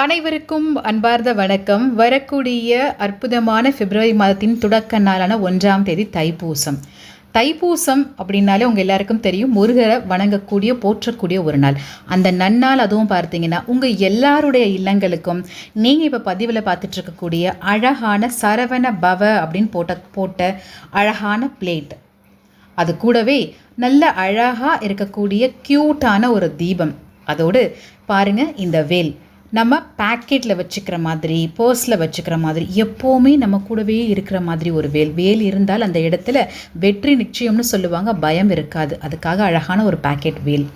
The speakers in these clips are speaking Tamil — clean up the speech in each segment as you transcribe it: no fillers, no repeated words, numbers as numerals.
அனைவருக்கும் அன்பார்ந்த வணக்கம். வரக்கூடிய அற்புதமான பிப்ரவரி மாதத்தின் தொடக்க நாளான 1ஆம் தேதி தைப்பூசம். தைப்பூசம் அப்படின்னாலே உங்கள் எல்லாருக்கும் தெரியும், முருகரை வணங்கக்கூடிய போற்றக்கூடிய ஒரு நாள். அந்த நன்னாள் அதுவும் பார்த்தீங்கன்னா உங்கள் எல்லாருடைய இல்லங்களுக்கும் நீங்கள் இப்போ பதிவில் பார்த்துட்டு இருக்கக்கூடிய அழகான சரவண பவ அப்படின்னு போட்ட அழகான பிளேட், அது கூடவே நல்ல அழகாக இருக்கக்கூடிய க்யூட்டான ஒரு தீபம், அதோடு பாருங்கள் இந்த வேல் நம்ம பேக்கெட்டில் வச்சுக்கிற மாதிரி, பர்ஸில் வச்சுக்கிற மாதிரி, எப்போவுமே நம்ம கூடவே இருக்கிற மாதிரி ஒரு வேல் இருந்தால் அந்த இடத்துல வெற்றி நிச்சயம்னு சொல்லுவாங்க, பயம் இருக்காது. அதுக்காக அழகான ஒரு பேக்கெட் வேல்.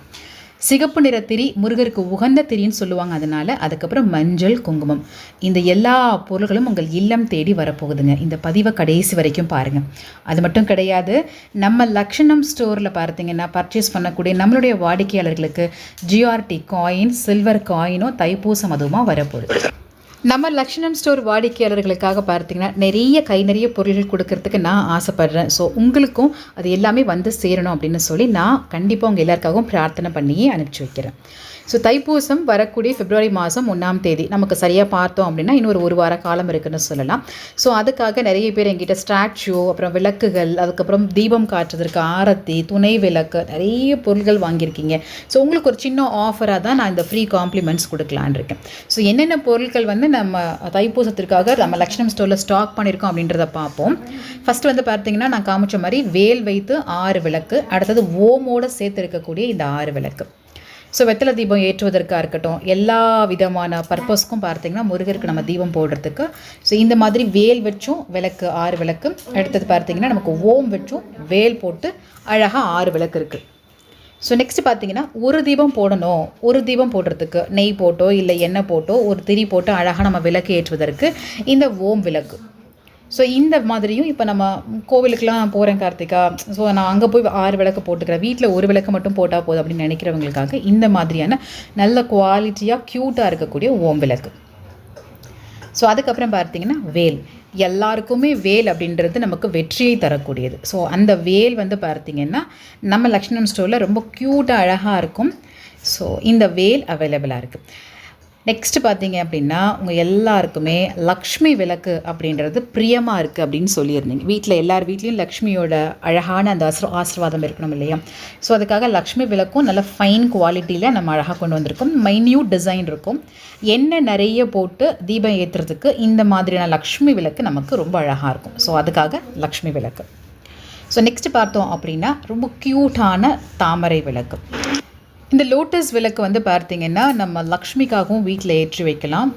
சிகப்பு நிற திரி முருகருக்கு உகந்த திரின்னு சொல்லுவாங்க, அதனால். அதுக்கப்புறம் மஞ்சள், குங்குமம், இந்த எல்லா பொருள்களும் உங்கள் இல்லம் தேடி வரப்போகுதுங்க. இந்த பதிவை கடைசி வரைக்கும் பாருங்கள். அது மட்டும் கிடையாது, நம்ம லக்ஷணம் ஸ்டோரில் பார்த்தீங்கன்னா பர்ச்சேஸ் பண்ணக்கூடிய நம்மளுடைய வாடிக்கையாளர்களுக்கு ஜிஆர்டி காயின், சில்வர் காயினும் தைப்பூசம் அதுவுமா வரப்போகுது. நம்ம லக்ஷணம் ஸ்டோர் வாடிக்கையாளர்களுக்காக பார்த்தீங்கன்னா நிறைய பொருள்கள் கொடுக்கறதுக்கு நான் ஆசைப்பட்றேன். ஸோ உங்களுக்கும் அது எல்லாமே வந்து சேரணும் அப்படின்னு சொல்லி நான் கண்டிப்பாக உங்கள் எல்லாருக்காகவும் பிரார்த்தனை பண்ணியே அனுப்பிச்சி வைக்கிறேன். ஸோ தைப்பூசம் வரக்கூடிய பிப்ரவரி மாதம் 1ஆம் தேதி நமக்கு சரியாக பார்த்தோம் அப்படின்னா இன்னொரு ஒரு வார காலம் இருக்குதுன்னு சொல்லலாம். ஸோ அதுக்காக நிறைய பேர் எங்கிட்ட ஸ்டாச்சு, அப்புறம் விளக்குகள், அதுக்கப்புறம் தீபம் காட்டுறதுக்கு ஆரத்தி, துணை விளக்கு, நிறைய பொருட்கள் வாங்கியிருக்கீங்க. ஸோ உங்களுக்கு ஒரு சின்ன ஆஃபராக தான் நான் இந்த ஃப்ரீ காம்ப்ளிமெண்ட்ஸ் கொடுக்கலான் இருக்கேன். ஸோ என்னென்ன பொருட்கள் வந்து நம்ம தைப்பூசத்திற்காக நம்ம லக்ஷணம் ஸ்டோரில் ஸ்டாக் பண்ணியிருக்கோம் அப்படின்றத பார்ப்போம். ஃபஸ்ட்டு வந்து பார்த்தீங்கன்னா நான் காமிச்ச மாதிரி வேல் வைத்து 6 விளக்கு, அடுத்தது ஓமோடு சேர்த்து இருக்கக்கூடிய இந்த 6 விளக்கு. ஸோ வெத்தலை தீபம் ஏற்றுவதற்காக இருக்கட்டும், எல்லா விதமான பர்பஸ்க்கும் பார்த்தீங்கன்னா முருகருக்கு நம்ம தீபம் போடுறதுக்கு. ஸோ இந்த மாதிரி வேல் வச்சும் விளக்கு 6 விளக்கு, அடுத்தது பார்த்தீங்கன்னா நமக்கு ஓம் வச்சும் வேல் போட்டு அழகாக 6 விளக்கு இருக்குது. ஸோ நெக்ஸ்ட் பார்த்தீங்கன்னா ஒரு தீபம் போடணும், ஒரு தீபம் போடுறதுக்கு நெய் போட்டோ இல்லை எண்ணெய் போட்டோ ஒரு திரி போட்டு அழகாக நம்ம விளக்கு ஏற்றுவதற்கு இந்த ஓம் விளக்கு. ஸோ இந்த மாதிரியும் இப்போ நம்ம கோவிலுக்கெலாம் போகிறேன் கார்த்திகா, ஸோ நான் அங்கே போய் 6 விளக்கு போட்டுக்கிறேன், வீட்டில் ஒரு விளக்கு மட்டும் போட்டால் போதும் அப்படின்னு நினைக்கிறவங்களுக்காக இந்த மாதிரியான நல்ல குவாலிட்டியாக க்யூட்டாக இருக்கக்கூடிய ஓம் விளக்கு. ஸோ அதுக்கப்புறம் பார்த்தீங்கன்னா வேல், எல்லாருக்குமே வேல் அப்படின்றது நமக்கு வெற்றியை தரக்கூடியது. ஸோ அந்த வேல் வந்து பார்த்திங்கன்னா நம்ம லக்ஷ்மணம் ஸ்டோரில் ரொம்ப க்யூட்டாக அழகாக இருக்கும். ஸோ இந்த வேல் அவைலபிளாக இருக்குது. நெக்ஸ்ட்டு பார்த்தீங்க அப்படின்னா உங்கள் எல்லாருக்குமே லக்ஷ்மி விளக்கு அப்படின்றது பிரியமாக இருக்குது அப்படின்னு சொல்லியிருந்தீங்க. எல்லார் வீட்லேயும் லக்ஷ்மியோட அழகான அந்த ஆசீர்வாதம் இருக்கணும் இல்லையா? ஸோ அதுக்காக லக்ஷ்மி விளக்கும் நல்ல ஃபைன் குவாலிட்டியில் நம்ம அழகாக கொண்டு வந்திருக்கோம். மைன்யூட் டிசைன் இருக்கும், எண்ணெய் நிறைய போட்டு தீபம் ஏற்றுறதுக்கு இந்த மாதிரியான லக்ஷ்மி விளக்கு நமக்கு ரொம்ப அழகாக இருக்கும். ஸோ அதுக்காக லக்ஷ்மி விளக்கு. ஸோ நெக்ஸ்ட்டு பார்த்தோம் அப்படின்னா ரொம்ப க்யூட்டான தாமரை விளக்கு. இந்த லோட்டஸ் விளக்கு வந்து பார்த்திங்கன்னா நம்ம லக்ஷ்மிக்காகவும் வீட்டில் ஏற்றி வைக்கலாம்.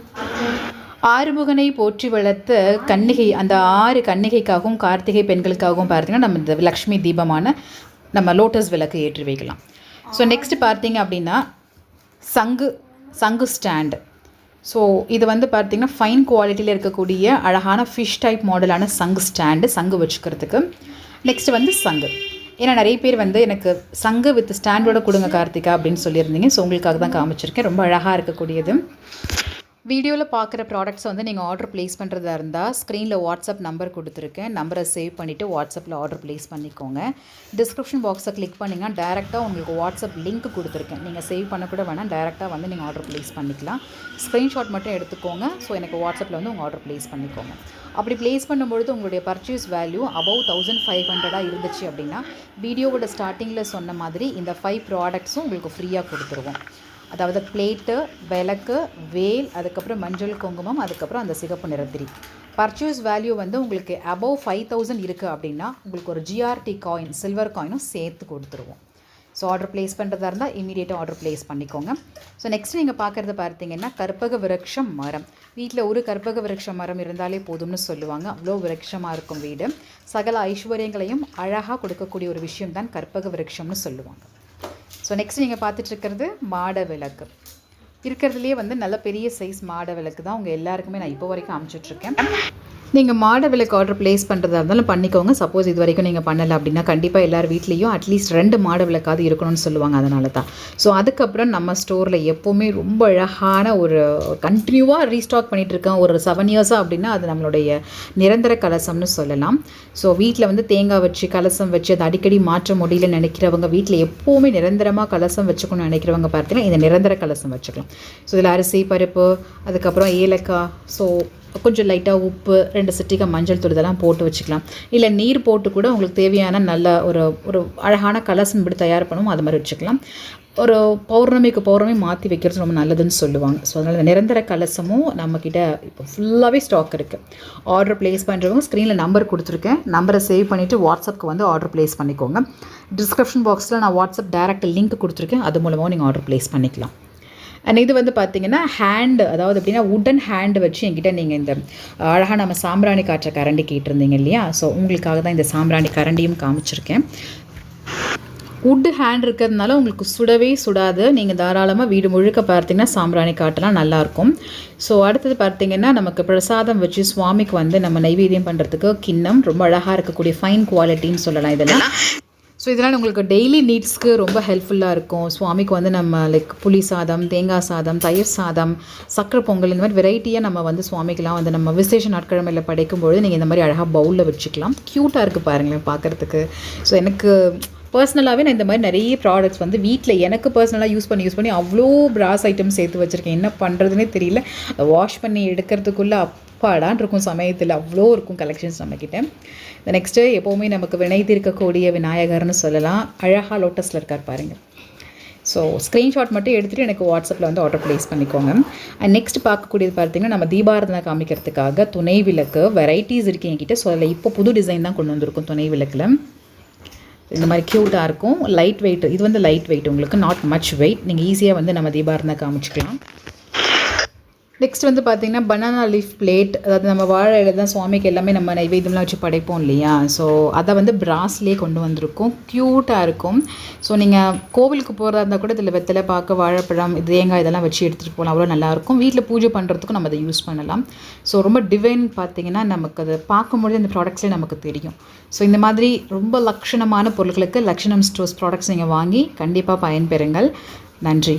ஆறுமுகனை போற்றி வளர்த்த கன்னிகை, அந்த 6 கன்னிகைக்காகவும் கார்த்திகை பெண்களுக்காகவும் பார்த்திங்கன்னா நம்ம இந்த லக்ஷ்மி தீபமான நம்ம லோட்டஸ் விளக்கு ஏற்றி வைக்கலாம். ஸோ நெக்ஸ்ட் பார்த்திங்க அப்படின்னா சங்கு ஸ்டாண்டு. ஸோ இது வந்து பார்த்திங்கன்னா ஃபைன் குவாலிட்டியில் இருக்கக்கூடிய அழகான ஃபிஷ் டைப் மாடலான சங்கு ஸ்டாண்டு, சங்கு வச்சுக்கிறதுக்கு. நெக்ஸ்ட் வந்து சங்கு, ஏன்னா நிறைய பேர் வந்து எனக்கு சங்கு வித் ஸ்டாண்டோட கொடுங்க கார்த்திகா அப்படின்னு சொல்லியிருந்தீங்க. ஸோ உங்களுக்காக தான் காமிச்சிருக்கேன். ரொம்ப அழகாக இருக்கக்கூடியது. வீடியோவில் பார்க்குற ப்ராடக்ட்ஸ் வந்து நீங்கள் ஆர்டர் ப்ளேஸ் பண்ணுறதா இருந்தால் ஸ்க்ரீனில் வாட்ஸ்அப் நம்பர் கொடுத்துருக்கேன், நம்பரை சேவ் பண்ணிவிட்டு வாட்ஸ்அப்பில் ஆர்டர் ப்ளேஸ் பண்ணிக்கோங்க. டிஸ்கிரிப்ஷன் பாக்ஸை கிளிக் பண்ணிங்கன்னா டேரெக்டாக உங்களுக்கு வாட்ஸ்அப் லிங்க் கொடுத்துருக்கேன், நீங்கள் சேவ் பண்ணக்கூட வேணாம், டேரெக்டாக வந்து நீங்கள் ஆர்டர் ப்ளேஸ் பண்ணிக்கலாம். ஸ்க்ரீன்ஷாட் மட்டும் எடுத்துக்கோங்க. ஸோ எனக்கு வாட்ஸ்அப்பில் வந்து உங்கள் ஆர்டர் ப்ளேஸ் பண்ணிக்கோங்க. அப்படி ப்ளேஸ் பண்ணும்பொழுது உங்களுடைய பர்ச்சேஸ் வேல்யூ அபவ் 1500 இருந்துச்சு அப்படின்னா வீடியோவோட ஸ்டார்டிங்கில் சொன்ன மாதிரி இந்த 5 ப்ராடக்ட்ஸும் உங்களுக்கு ஃப்ரீயாக கொடுத்துருவோம். அதாவது பிளேட்டு, விளக்கு, வேல், அதுக்கப்புறம் மஞ்சள் குங்குமம், அதுக்கப்புறம் அந்த சிகப்பு நிறத்திரி. பர்ச்சேஸ் வேல்யூ வந்து உங்களுக்கு அபவ் 5000 இருக்குது அப்படின்னா உங்களுக்கு ஒரு ஜிஆர்டி காயின், சில்வர் காயினும் சேர்த்து கொடுத்துருவோம். ஸோ ஆர்டர் ப்ளேஸ் பண்ணுறதா இருந்தால் இமீடியட்டாக ஆர்டர் ப்ளேஸ் பண்ணிக்கோங்க. ஸோ நெக்ஸ்ட் நீங்கள் பார்க்குறது பார்த்தீங்கன்னா கற்பக விருட்சம் மரம். வீட்டில் ஒரு கற்பக விருட்ச மரம் இருந்தாலே போதும்னு சொல்லுவாங்க, அவ்வளோ விருட்சமாக இருக்கும் வீடு. சகல ஐஸ்வர்யங்களையும் அழகாக கொடுக்கக்கூடிய ஒரு விஷயம் தான் கற்பக விருட்சம்னு சொல்லுவாங்க. ஸோ நெக்ஸ்ட் நீங்கள் பார்த்துட்ருக்கிறது மாட விளக்கு. இருக்கிறதுலே வந்து நல்ல பெரிய சைஸ் மாட விளக்கு தான் உங்கள் எல்லாருக்குமே நான் இப்போ வரைக்கும் அனுப்பிச்சிட்ருக்கேன். நீங்கள் மாட விளக்கு ஆர்டர் ப்ளேஸ் பண்ணுறதா இருந்தாலும் பண்ணிக்கோங்க. சப்போஸ் இது வரைக்கும் நீங்கள் பண்ணலை அப்படின்னா கண்டிப்பாக எல்லார் வீட்லேயும் அட்லீஸ்ட் 2 மாட விளக்காவது இருக்கணும்னு சொல்லுவாங்க. அதனால தான். ஸோ அதுக்கப்புறம் நம்ம ஸ்டோரில் எப்போவுமே ரொம்ப அழகான ஒரு கண்டினியூவாக ரீஸ்டாக் பண்ணிகிட்ருக்கோம் ஒரு 7 இயர்ஸாக அப்படின்னா அது நம்மளுடைய நிரந்தர கலசம்னு சொல்லலாம். ஸோ வீட்டில் வந்து தேங்காய் வச்சு கலசம் வச்சு அதை அடிக்கடி மாற்ற முடியல நினைக்கிறவங்க, வீட்டில் எப்போவுமே நிரந்தரமாக கலசம் வச்சுக்கணும்னு நினைக்கிறவங்க பார்த்தீங்கன்னா இந்த நிரந்தர கலசம் வச்சுக்கலாம். ஸோ இதில் அரிசி பருப்பு அதுக்கப்புறம் ஏலக்காய், ஸோ கொஞ்சம் லைட்டாக உப்பு, 2 சிட்டிகை மஞ்சள் தூள் இதெல்லாம் போட்டு வச்சுக்கலாம். இல்லை நீர் போட்டு கூட உங்களுக்கு தேவையான நல்ல ஒரு அழகான கலசம் இப்படி தயார் பண்ணுவோம் அது மாதிரி வச்சுக்கலாம். ஒரு பௌர்ணமி மாற்றி வைக்கிறது ரொம்ப நல்லதுன்னு சொல்லுவாங்க. ஸோ அதனால் நிரந்தர கலசமும் நம்மக்கிட்ட இப்போ ஃபுல்லாகவே ஸ்டாக் இருக்குது. ஆர்டர் ப்ளேஸ் பண்ணுறவங்க ஸ்க்ரீனில் நம்பர் கொடுத்துருக்கேன், நம்பரை சேவ் பண்ணிவிட்டு வாட்ஸ்அப்புக்கு வந்து ஆர்டர் ப்ளேஸ் பண்ணிக்கோங்க. டிஸ்கிரிப்ஷன் பாக்ஸில் நான் வாட்ஸ்அப் டைரக்ட் லிங்க் கொடுத்துருக்கேன், அது மூலமாக நீங்கள் ஆர்டர் ப்ளேஸ் பண்ணிக்கலாம். அண்ட் இது வந்து பார்த்திங்கன்னா ஹேண்டு, அதாவது எப்படின்னா உட்டன் ஹேண்டு வச்சு என்கிட்ட நீங்கள் இந்த அழகாக நம்ம சாம்பிராணி காற்ற கரண்டி கேட்டிருந்தீங்க இல்லையா? ஸோ உங்களுக்காக தான் இந்த சாம்பிராணி கரண்டியும் காமிச்சிருக்கேன். உட்டு ஹேண்ட் இருக்கிறதுனால உங்களுக்கு சுடவே சுடாது. நீங்கள் தாராளமாக வீடு முழுக்க பார்த்தீங்கன்னா சாம்பிராணி காட்டெல்லாம் நல்லாயிருக்கும். ஸோ அடுத்தது பார்த்திங்கன்னா நமக்கு பிரசாதம் வச்சு சுவாமிக்கு வந்து நம்ம நைவேத்தியம் பண்ணுறதுக்கு கிண்ணம் ரொம்ப அழகாக இருக்கக்கூடிய ஃபைன் குவாலிட்டின்னு சொல்லலாம் இதெல்லாம். ஸோ இதனால் உங்களுக்கு டெய்லி நீட்ஸ்க்கு ரொம்ப ஹெல்ப்ஃபுல்லாக இருக்கும். சுவாமிக்கு வந்து நம்ம லைக் புளி சாதம், தேங்காய் சாதம், தயிர் சாதம், சக்கரை பொங்கல் இந்த மாதிரி வெரைட்டியாக நம்ம வந்து சுவாமிக்கெலாம் வந்து நம்ம விசேஷ நாட்கிழமையில் படைக்கும்பொழுது நீங்கள் இந்த மாதிரி அழகாக பவுலில் வச்சுக்கலாம். க்யூட்டாக இருக்குது பாருங்களேன் பார்க்குறதுக்கு. ஸோ எனக்கு பர்சனலாகவே நான் இந்த மாதிரி நிறைய ப்ராடக்ட்ஸ் வந்து வீட்டில் எனக்கு பர்சனலாக யூஸ் பண்ணி அவ்வளோ பிராஸ் ஐட்டம் சேர்த்து வச்சுருக்கேன். என்ன பண்ணுறதுனே தெரியல. வாஷ் பண்ணி எடுக்கிறதுக்குள்ளே அப்பாடான் இருக்கும் சமயத்தில், அவ்வளோ இருக்கும் கலெக்ஷன்ஸ் நம்மக்கிட்ட. இந்த நெக்ஸ்ட்டு எப்போவுமே நமக்கு வினை தீர்க்கக்கூடிய விநாயகர்னு சொல்லலாம். அழகாக லோட்டஸில் இருக்கார் பாருங்கள். ஸோ ஸ்க்ரீன்ஷாட் மட்டும் எடுத்துகிட்டு எனக்கு வாட்ஸ்அப்பில் வந்து ஆர்டர் ப்ளேஸ் பண்ணிக்கோங்க. அண்ட் நெக்ஸ்ட் பார்க்கக்கூடியது பார்த்திங்கன்னா நம்ம தீபாராதனை காமிக்கிறதுக்காக துணை விளக்கு வெரைட்டிஸ் இருக்குது என்கிட்ட. ஸோ அதில் இப்போ புது டிசைன் தான் கொண்டு வந்திருக்கும் துணை விளக்கில். இந்த மாதிரி க்யூட்டாக இருக்கும். லைட் வெயிட், இது வந்து லைட் வெயிட், உங்களுக்கு நாட் மச் வெயிட், நீங்கள் ஈஸியாக வந்து நம்ம தீபாராதனை காமிச்சிக்கலாம். நெக்ஸ்ட் வந்து பார்த்திங்கன்னா பனானா லீஃப் பிளேட், அதாவது நம்ம வாழை இலை தான் சுவாமிக்கு எல்லாமே நம்ம நைவேத்தியம்லாம் வச்சு படைப்போம் இல்லையா? ஸோ அதை வந்து பிராஸ்லேயே கொண்டு வந்திருக்கும். க்யூட்டாக இருக்கும். ஸோ நீங்கள் கோவிலுக்கு போகிறதா இருந்தால் கூட இதில் வெத்தலை பாக்கு, வாழைப்பழம், தேங்காய் இதெல்லாம் வச்சு எடுத்துகிட்டு போகலாம். அவ்வளோ நல்லாயிருக்கும். வீட்டில் பூஜை பண்ணுறதுக்கும் நம்ம அதை யூஸ் பண்ணலாம். ஸோ ரொம்ப டிவைன் பார்த்திங்கன்னா நமக்கு அதை பார்க்கும்பொழுது இந்த ப்ராடக்ட்ஸ்லேயே நமக்கு தெரியும். ஸோ இந்த மாதிரி ரொம்ப லட்சணமான பொருட்களுக்கு லக்ஷணம் ஸ்டோர்ஸ் ப்ராடக்ட்ஸ் நீங்கள் வாங்கி கண்டிப்பாக பயன்பெறுங்கள். நன்றி.